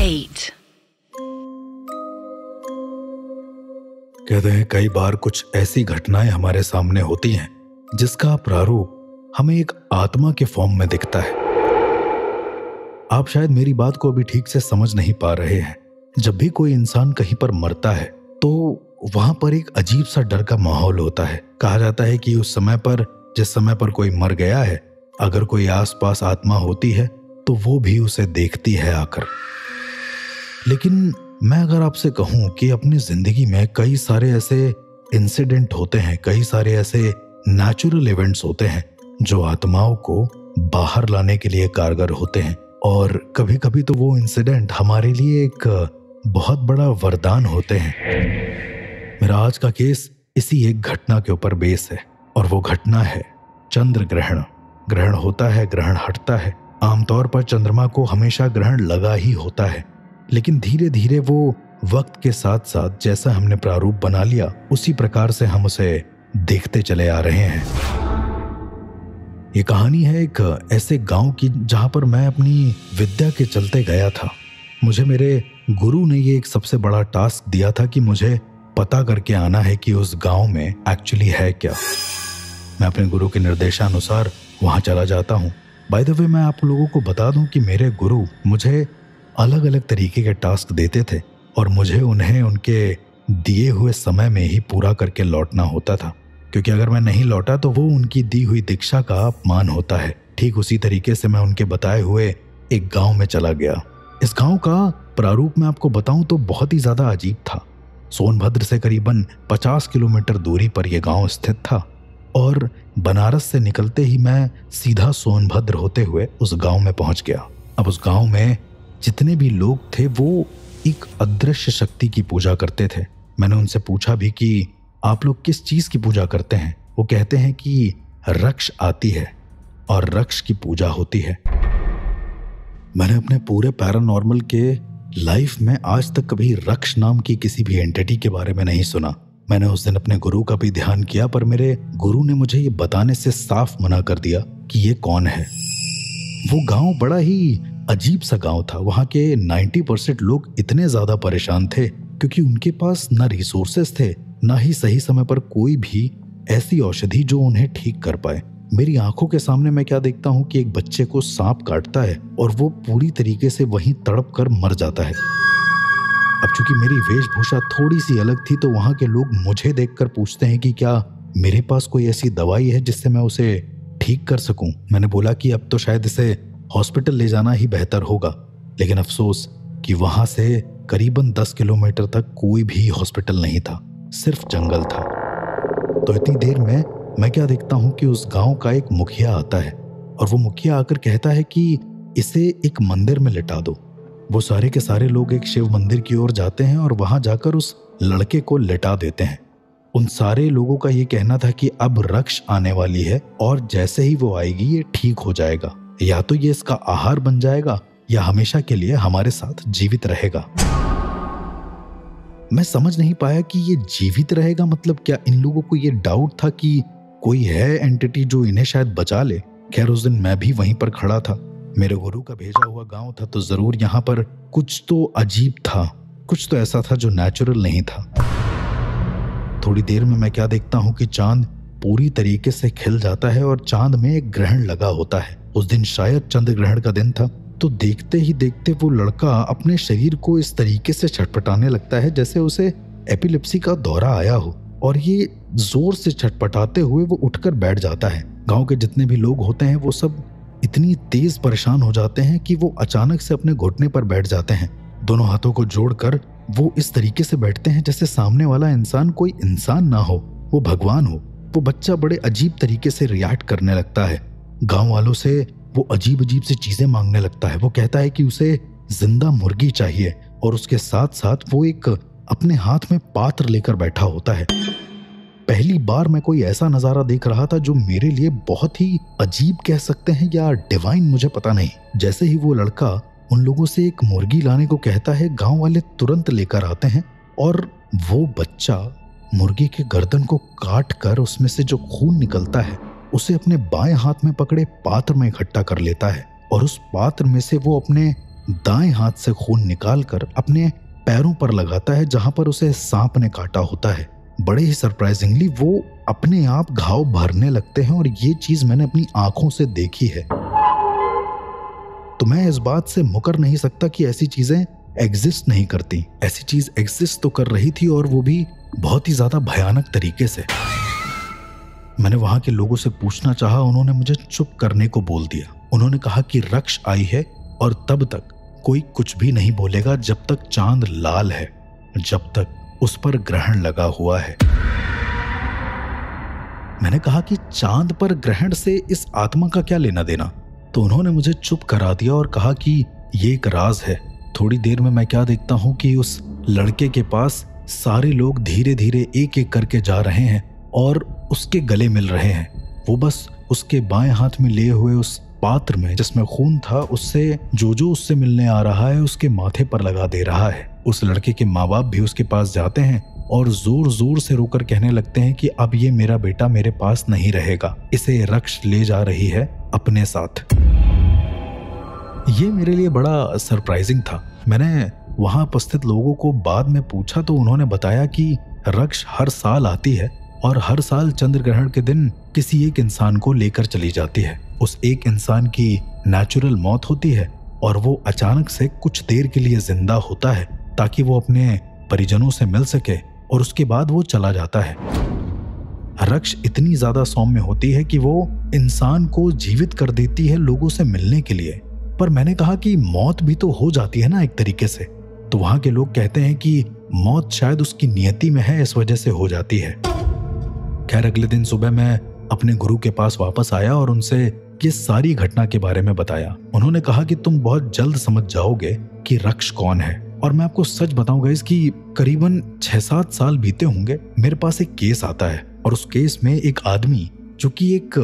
8. कहते हैं कई बार कुछ ऐसी घटनाएं हमारे सामने होती हैं जिसका प्रारूप हमें एक आत्मा के फॉर्म में दिखता है। आप शायद मेरी बात को अभी ठीक से समझ नहीं पा रहे हैं। जब भी कोई इंसान कहीं पर मरता है तो वहां पर एक अजीब सा डर का माहौल होता है। कहा जाता है कि उस समय पर, जिस समय पर कोई मर गया है, अगर कोई आसपास आत्मा होती है तो वो भी उसे देखती है आकर। लेकिन मैं अगर आपसे कहूं कि अपनी जिंदगी में कई सारे ऐसे इंसिडेंट होते हैं, कई सारे ऐसे नेचुरल इवेंट्स होते हैं जो आत्माओं को बाहर लाने के लिए कारगर होते हैं, और कभी कभी तो वो इंसिडेंट हमारे लिए एक बहुत बड़ा वरदान होते हैं। मेरा आज का केस इसी एक घटना के ऊपर बेस है, और वो घटना है चंद्र ग्रहण। ग्रहण होता है, ग्रहण हटता है। आमतौर पर चंद्रमा को हमेशा ग्रहण लगा ही होता है, लेकिन धीरे धीरे वो वक्त के साथ साथ जैसा हमने प्रारूप बना लिया उसी प्रकार से हम उसे देखते चले आ रहे हैं। ये कहानी है एक ऐसे गांव की जहां पर मैं अपनी विद्या के चलते गया था। मुझे मेरे गुरु ने ये एक सबसे बड़ा टास्क दिया था कि मुझे पता करके आना है कि उस गांव में एक्चुअली है क्या। मैं अपने गुरु के निर्देशानुसार वहां चला जाता हूं। बाय द वे, मैं आप लोगों को बता दूं कि मेरे गुरु मुझे अलग अलग तरीके के टास्क देते थे और मुझे उन्हें उनके दिए हुए समय में ही पूरा करके लौटना होता था, क्योंकि अगर मैं नहीं लौटा तो वो उनकी दी हुई दीक्षा का अपमान होता है। ठीक उसी तरीके से मैं उनके बताए हुए एक गांव में चला गया। इस गांव का प्रारूप मैं आपको बताऊं तो बहुत ही ज्यादा अजीब था। सोनभद्र से करीबन 50 किलोमीटर दूरी पर यह गांव स्थित था, और बनारस से निकलते ही मैं सीधा सोनभद्र होते हुए उस गांव में पहुंच गया। अब उस गांव में जितने भी लोग थे वो एक अदृश्य शक्ति की पूजा करते थे। मैंने उनसे पूछा भी कि आप लोग किस चीज की पूजा करते हैं। वो कहते हैं कि रक्ष आती है और रक्ष की पूजा होती है। मैंने अपने पूरे पैरानॉर्मल के लाइफ में आज तक कभी रक्ष नाम की किसी भी एंटिटी के बारे में नहीं सुना। मैंने उस दिन अपने गुरु का भी ध्यान किया, पर मेरे गुरु ने मुझे ये बताने से साफ मना कर दिया कि ये कौन है। वो गांव बड़ा ही अजीब सा गांव था। वहां के 90% लोग इतने ज्यादा परेशान थे क्योंकि उनके पास ना रिसोर्सेस थे, ना ही सही समय पर कोई भी ऐसी औषधि जो उन्हें ठीक कर पाए। मेरी आंखों के सामने मैं क्या देखता हूँ कि एक बच्चे को सांप काटता है और वो पूरी तरीके से वहीं तड़प कर मर जाता है। अब चूंकि मेरी वेशभूषा थोड़ी सी अलग थी तो वहां के लोग मुझे देखकर पूछते हैं कि क्या मेरे पास कोई ऐसी दवाई है जिससे मैं उसे ठीक कर सकूं। मैंने बोला कि अब तो शायद इसे हॉस्पिटल ले जाना ही बेहतर होगा, लेकिन अफसोस कि वहां से करीबन 10 किलोमीटर तक कोई भी हॉस्पिटल नहीं था, सिर्फ जंगल था। तो इतनी देर में मैं क्या देखता हूं कि उस गांव का एक मुखिया आता है, और वो मुखिया आकर कहता है कि इसे एक मंदिर में लिटा दो। वो सारे के सारे लोग एक शिव मंदिर की ओर जाते हैं और वहां जाकर उस लड़के को लिटा देते हैं। उन सारे लोगों का ये कहना था कि अब रक्ष आने वाली है और जैसे ही वो आएगी ये ठीक हो जाएगा, या तो ये इसका आहार बन जाएगा या हमेशा के लिए हमारे साथ जीवित रहेगा। मैं समझ नहीं पाया कि ये जीवित रहेगा मतलब क्या। इन लोगों को ये डाउट था कि कोई है एंटिटी जो इन्हें शायद बचा ले। खैर, उस दिन मैं भी वहीं पर खड़ा था। मेरे गुरु का भेजा हुआ गांव था तो जरूर यहाँ पर कुछ तो अजीब था, कुछ तो ऐसा था जो नेचुरल नहीं था। थोड़ी देर में मैं क्या देखता हूँ कि चांद पूरी तरीके से खिल जाता है और चांद में एक ग्रहण लगा होता है। उस दिन शायद चंद्र ग्रहण का दिन था, तो देखते ही देखते वो लड़का अपने शरीर को इस तरीके से छटपटाने लगता है जैसे उसे एपिलेप्सी का दौरा आया हो, और ये जोर से छटपटाते हुए वो उठकर बैठ जाता है। गांव के जितने भी लोग होते हैं वो सब इतनी तेज परेशान हो जाते हैं कि वो अचानक से अपने घुटने पर बैठ जाते हैं। दोनों हाथों को जोड़कर वो इस तरीके से बैठते हैं जैसे सामने वाला इंसान कोई इंसान ना हो, वो भगवान हो। वो बच्चा बड़े अजीब तरीके से रिएक्ट करने लगता है। गांव वालों से वो अजीब अजीब सी चीजें मांगने लगता है। वो कहता है कि उसे जिंदा मुर्गी चाहिए, और उसके साथ साथ वो एक अपने हाथ में पात्र लेकर बैठा होता है। पहली बार मैं कोई ऐसा नजारा देख रहा था जो मेरे लिए बहुत ही अजीब कह सकते हैं या डिवाइन, मुझे पता नहीं। जैसे ही वो लड़का उन लोगों से एक मुर्गी लाने को कहता है, गांव वाले तुरंत लेकर आते हैं और वो बच्चा मुर्गी के गर्दन को काट कर उसमें से जो खून निकलता है उसे अपने बाएं हाथ में पकड़े पात्र में इकट्ठा कर लेता है, और उस पात्र में से वो अपने दाएं हाथ से खून निकालकर अपने पैरों पर लगाता है जहां पर उसे सांप ने काटा होता है। बड़े ही सरप्राइजिंगली वो अपने आप घाव भरने लगते हैं और ये चीज मैंने अपनी आंखों से देखी है। तो मैं इस बात से मुकर नहीं सकता कि ऐसी चीजें एग्जिस्ट नहीं करती। ऐसी चीज एग्जिस्ट तो कर रही थी, और वो भी बहुत ही ज्यादा भयानक तरीके से। मैंने वहां के लोगों से पूछना चाहा, उन्होंने मुझे चुप करने को बोल दिया। उन्होंने कहा कि रक्ष आई है और तब तक कोई कुछ भी नहीं बोलेगा जब तक चांद लाल है, जब तक उस पर ग्रहण लगा हुआ है। मैंने कहा कि चांद पर ग्रहण से इस आत्मा का क्या लेना देना? तो उन्होंने मुझे चुप करा दिया और कहा कि ये एक राज है। थोड़ी देर में मैं क्या देखता हूं कि उस लड़के के पास सारे लोग धीरे धीरे एक एक करके जा रहे हैं और उसके गले मिल रहे हैं। वो बस उसके बाएं हाथ में लिए हुए उस पात्र में जिसमें खून था, उससे जो उससे मिलने आ रहा है उसके माथे पर लगा दे रहा है। उस लड़के के माँ बाप भी उसके पास जाते हैं और जोर जोर से रोकर कहने लगते हैं कि अब ये मेरा बेटा मेरे पास नहीं रहेगा, इसे रक्ष ले जा रही है अपने साथ। ये मेरे लिए बड़ा सरप्राइजिंग था। मैंने वहां उपस्थित लोगों को बाद में पूछा तो उन्होंने बताया कि रक्ष हर साल आती है और हर साल चंद्र ग्रहण के दिन किसी एक इंसान को लेकर चली जाती है। उस एक इंसान की नेचुरल मौत होती है और वो अचानक से कुछ देर के लिए जिंदा होता है ताकि वो अपने परिजनों से मिल सके, और उसके बाद वो चला जाता है। रक्ष इतनी ज्यादा सौम्य होती है कि वो इंसान को जीवित कर देती है लोगों से मिलने के लिए। पर मैंने कहा कि मौत भी तो हो जाती है ना एक तरीके से। तो वहां के लोग कहते हैं कि मौत शायद उसकी नियति में है, इस वजह से हो जाती है। खैर, अगले दिन सुबह मैं अपने गुरु के पास वापस आया और उनसे ये सारी घटना के बारे में बताया। उन्होंने कहा कि तुम बहुत जल्द समझ जाओगे कि रक्ष कौन है। और मैं आपको सच बताऊं गाइस कि करीबन 6-7 साल बीते होंगे, मेरे पास एक केस आता है और उस केस में एक आदमी जो कि एक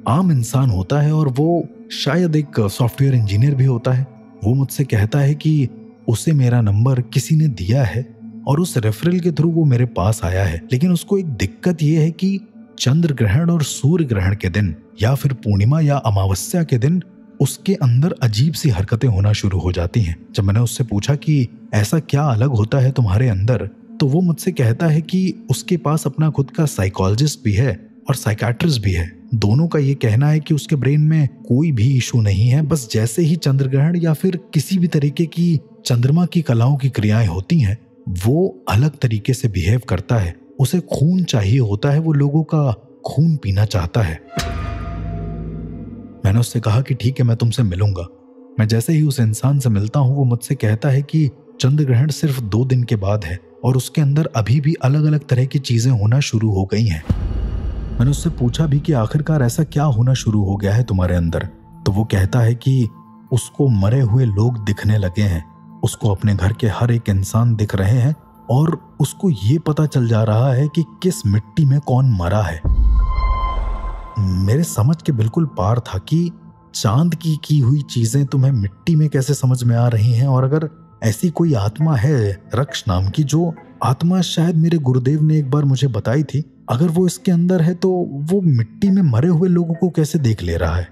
आम इंसान होता है और वो शायद एक सॉफ्टवेयर इंजीनियर भी होता है, वो मुझसे कहता है कि उसे मेरा नंबर किसी ने दिया है और उस रेफरल के थ्रू वो मेरे पास आया है। लेकिन उसको एक दिक्कत ये है कि चंद्र ग्रहण और सूर्य ग्रहण के दिन या फिर पूर्णिमा या अमावस्या के दिन उसके अंदर अजीब सी हरकतें होना शुरू हो जाती हैं। जब मैंने उससे पूछा कि ऐसा क्या अलग होता है तुम्हारे अंदर, तो वो मुझसे कहता है कि उसके पास अपना खुद का साइकोलॉजिस्ट भी है और साइकाट्रिस्ट भी है। दोनों का ये कहना है कि उसके ब्रेन में कोई भी इशू नहीं है, बस जैसे ही चंद्र ग्रहण या फिर किसी भी तरीके की चंद्रमा की कलाओं की क्रियाएं होती हैं, वो अलग तरीके से बिहेव करता है। उसे खून चाहिए होता है, वो लोगों का खून पीना चाहता है। मैंने उससे कहा कि ठीक है, मैं तुमसे मिलूंगा। मैं जैसे ही उस इंसान से मिलता हूं, वो मुझसे कहता है कि चंद्र ग्रहण सिर्फ 2 दिन के बाद है और उसके अंदर अभी भी अलग अलग तरह की चीजें होना शुरू हो गई हैं। मैंने उससे पूछा भी कि आखिरकार ऐसा क्या होना शुरू हो गया है तुम्हारे अंदर। तो वो कहता है कि उसको मरे हुए लोग दिखने लगे हैं, उसको अपने घर के हर एक इंसान दिख रहे हैं और उसको ये पता चल जा रहा है कि किस मिट्टी में कौन मरा है। मेरे समझ के बिल्कुल पार था कि चांद की हुई चीजें तुम्हें मिट्टी में कैसे समझ में आ रही हैं, और अगर ऐसी कोई आत्मा है रक्ष नाम की, जो आत्मा शायद मेरे गुरुदेव ने एक बार मुझे बताई थी, अगर वो इसके अंदर है तो वो मिट्टी में मरे हुए लोगों को कैसे देख ले रहा है।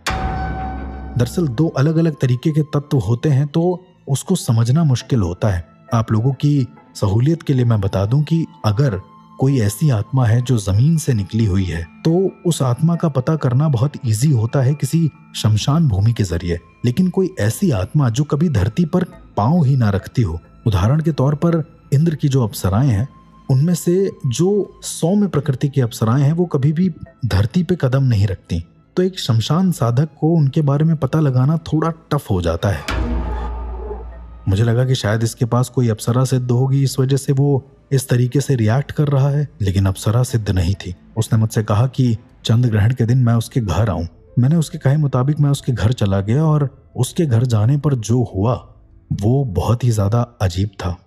दरअसल 2 अलग अलग तरीके के तत्व होते हैं तो उसको समझना मुश्किल होता है। आप लोगों की सहूलियत के लिए मैं बता दूं कि अगर कोई ऐसी आत्मा है जो जमीन से निकली हुई है तो उस आत्मा का पता करना बहुत इजी होता है किसी शमशान भूमि के जरिए। लेकिन कोई ऐसी आत्मा जो कभी धरती पर पांव ही ना रखती हो, उदाहरण के तौर पर इंद्र की जो अप्सराएं हैं, उनमें से जो सौम्य प्रकृति की अप्सराएं हैं वो कभी भी धरती पे कदम नहीं रखती। तो एक शमशान साधक को उनके बारे में पता लगाना थोड़ा टफ हो जाता है। मुझे लगा कि शायद इसके पास कोई अप्सरा सिद्ध होगी, इस वजह से वो इस तरीके से रिएक्ट कर रहा है, लेकिन अप्सरा सिद्ध नहीं थी। उसने मुझसे कहा कि चंद्र ग्रहण के दिन मैं उसके घर आऊं। मैंने उसके कहे मुताबिक मैं उसके घर चला गया और उसके घर जाने पर जो हुआ वो बहुत ही ज्यादा अजीब था।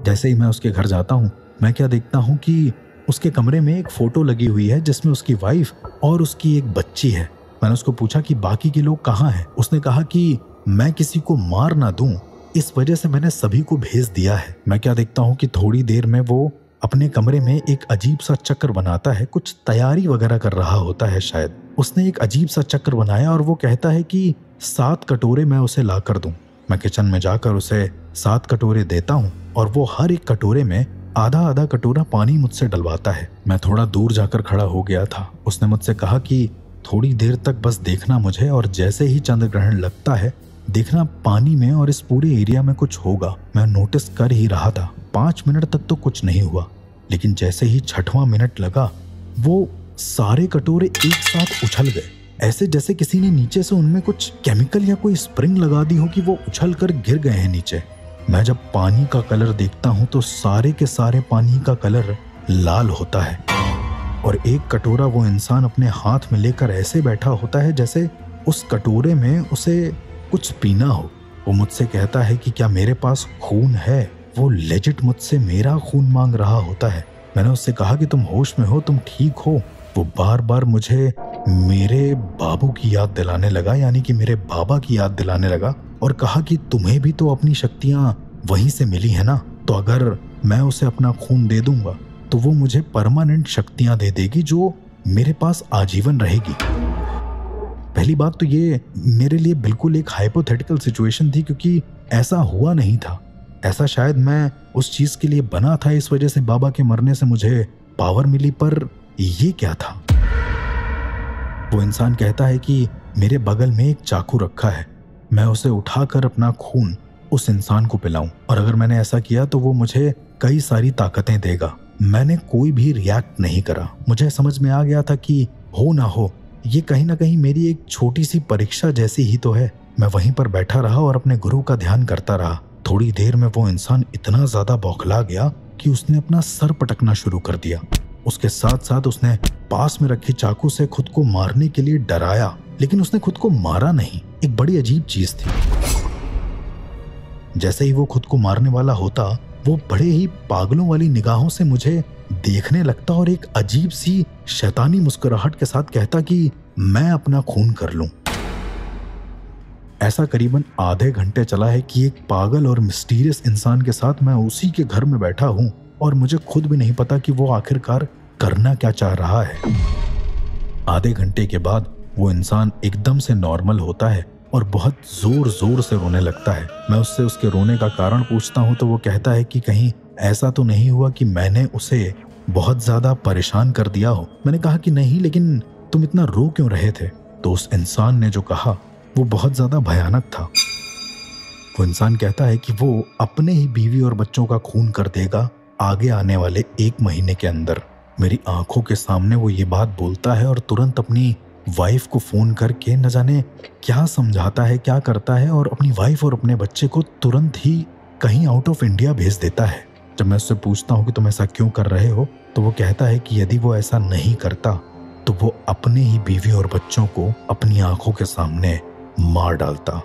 जैसे ही मैं उसके घर जाता हूं, मैं क्या देखता हूं कि उसके कमरे में एक फोटो लगी हुई है जिसमें उसकी वाइफ और उसकी एक बच्ची है। मैंने उसको पूछा कि बाकी के लोग कहाँ हैं। उसने कहा कि मैं किसी को मार ना दूं, इस वजह से मैंने सभी को भेज दिया है। मैं क्या देखता हूं कि थोड़ी देर में वो अपने कमरे में एक अजीब सा चक्र बनाता है, कुछ तैयारी वगैरह कर रहा होता है शायद। उसने एक अजीब सा चक्र बनाया और वो कहता है कि 7 कटोरे मैं उसे ला कर दूं। मैं किचन में जाकर उसे 7 कटोरे देता हूँ और वो हर एक कटोरे में आधा आधा कटोरा पानी मुझसे डलवाता है। मैं थोड़ा दूर जाकर खड़ा हो गया था। उसने मुझसे कहा कि थोड़ी देर तक बस देखना मुझे, और जैसे ही चंद्र ग्रहण लगता है देखना पानी में और इस पूरे एरिया में कुछ होगा। मैं नोटिस कर ही रहा था। 5 मिनट तक तो कुछ नहीं हुआ, लेकिन जैसे ही 6वां मिनट लगा वो सारे कटोरे एक साथ उछल गए, ऐसे जैसे किसी ने नीचे से उनमें कुछ केमिकल या कोई स्प्रिंग लगा दी हो कि वो उछल कर गिर गए हैं नीचे। मैं जब पानी का कलर देखता हूँ तो सारे के सारे पानी का कलर लाल होता है, और एक कटोरा वो इंसान अपने हाथ में लेकर ऐसे बैठा होता है जैसे उस कटोरे में उसे कुछ पीना हो। वो मुझसे कहता है कि क्या मेरे पास खून है। वो लेजिट मुझसे मेरा खून मांग रहा होता है। मैंने उससे कहा कि तुम होश में हो, तुम ठीक हो। वो बार बार मुझे मेरे बाबू की याद दिलाने लगा, यानी कि मेरे बाबा की याद दिलाने लगा, और कहा कि तुम्हें भी तो अपनी शक्तियां वहीं से मिली है ना, तो अगर मैं उसे अपना खून दे दूंगा तो वो मुझे परमानेंट शक्तियां दे देगी जो मेरे पास आजीवन रहेगी। पहली बात तो ये मेरे लिए बिल्कुल एक हाइपोथेटिकल सिचुएशन थी, क्योंकि ऐसा हुआ नहीं था। ऐसा शायद मैं उस चीज के लिए बना था, इस वजह से बाबा के मरने से मुझे पावर मिली, पर ये क्या था। वो इंसान कहता है कि मेरे बगल में एक चाकू रखा है, मैं उसे उठाकर अपना खून उस इंसान को पिलाऊं, और अगर मैंने ऐसा किया तो वो मुझे कई सारी ताकतें देगा। मैंने कोई भी रिएक्ट नहीं करा। मुझे समझ में आ गया था कि हो ना हो, ये कहीं ना कहीं मेरी एक छोटी सी परीक्षा जैसी ही तो है। मैं वहीं पर बैठा रहा और अपने गुरु का ध्यान करता रहा। थोड़ी देर में वो इंसान इतना ज्यादा बौखला गया कि उसने अपना सर पटकना शुरू कर दिया। उसके साथ साथ उसने पास में रखी चाकू से खुद को मारने के लिए डराया, लेकिन उसने खुद को मारा नहीं। एक बड़ी अजीब चीज थी। जैसे ही वो खुद को मारने वाला होता, वो बड़े ही पागलों वाली निगाहों से मुझे देखने लगता और एक अजीब सी शैतानी मुस्कुराहट के साथ कहता कि मैं अपना खून कर लूं। ऐसा करीबन आधे घंटे चला है कि एक पागल और मिस्टीरियस इंसान के साथ मैं उसी के घर में बैठा हूं, और मुझे खुद भी नहीं पता कि वो आखिरकार करना क्या चाह रहा है। आधे घंटे के बाद वो इंसान एकदम से नॉर्मल होता है और बहुत जोर जोर से रोने लगता है। मैं उससे उसके रोने का कारण पूछता हूँ तो वो कहता है कि कहीं ऐसा तो नहीं हुआ कि मैंने उसे बहुत ज्यादा परेशान कर दिया हो। मैंने कहा कि नहीं, लेकिन तुम इतना रो क्यों रहे थे? तो उस इंसान ने जो कहा वो बहुत ज्यादा भयानक था। वो इंसान कहता है कि वो अपने ही बीवी और बच्चों का खून कर देगा आगे आने वाले 1 महीने के अंदर। मेरी आंखों के सामने वो ये बात बोलता है और तुरंत अपनी वाइफ को फोन करके न जाने क्या समझाता है, क्या करता है, और अपनी वाइफ और अपने बच्चे को तुरंत ही कहीं आउट ऑफ इंडिया भेज देता है। जब मैं उससे पूछता हूँ कि तुम ऐसा क्यों कर रहे हो, तो वो कहता है कि यदि वो ऐसा नहीं करता तो वो अपने ही बीवी और बच्चों को अपनी आंखों के सामने मार डालता।